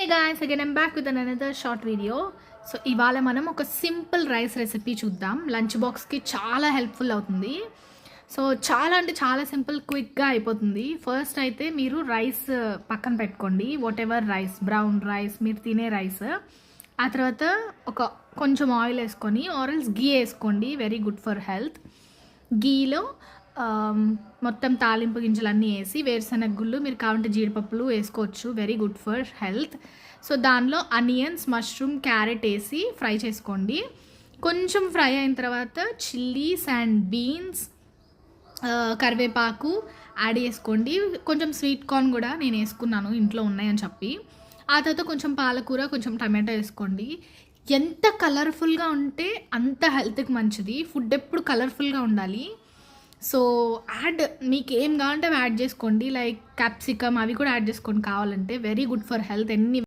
Hey guys, again I'm back with another short video. So ఇవాళ మనం ఒక simple rice recipe చూద్దాం. Lunch బాక్స్కి చాలా హెల్ప్ఫుల్ అవుతుంది. సో చాలా అంటే చాలా సింపుల్, క్విక్గా అయిపోతుంది. ఫస్ట్ అయితే మీరు రైస్ పక్కన పెట్టుకోండి, what ever rice, brown rice, మీరు తినే రైస్. ఆ తర్వాత కొంచెం ఆయిల్ వేసుకొని ఆరెల్స్ గీ వేసుకోండి, వెరీ గుడ్ ఫర్ హెల్త్. గీలో మొత్తం తాలింపు గింజలన్నీ వేసి వేరుశనగ గుళ్ళు, మీరు కావాలంటే జీడిపప్పులు వేసుకోవచ్చు, very good for health. So దానిలో అనియన్స్, మష్రూమ్, క్యారెట్ వేసి ఫ్రై చేసుకోండి. కొంచెం ఫ్రై అయిన తర్వాత చిల్లీస్ అండ్ బీన్స్, కరివేపాకు యాడ్ చేసుకోండి. కొంచెం స్వీట్ కార్న్ కూడా నేను వేసుకున్నాను, ఇంట్లో ఉన్నాయని చెప్పి. ఆ తర్వాత కొంచెం పాలకూర, కొంచెం టమాటో వేసుకోండి. ఎంత కలర్ఫుల్గా ఉంటే అంత హెల్త్కి మంచిది. ఫుడ్ ఎప్పుడు కలర్ఫుల్గా ఉండాలి. సో మీకు ఏం కావాలంటే అవి యాడ్ చేసుకోండి, లైక్ క్యాప్సికమ్ అవి కూడా యాడ్ చేసుకోండి కావాలంటే, వెరీ గుడ్ ఫర్ హెల్త్.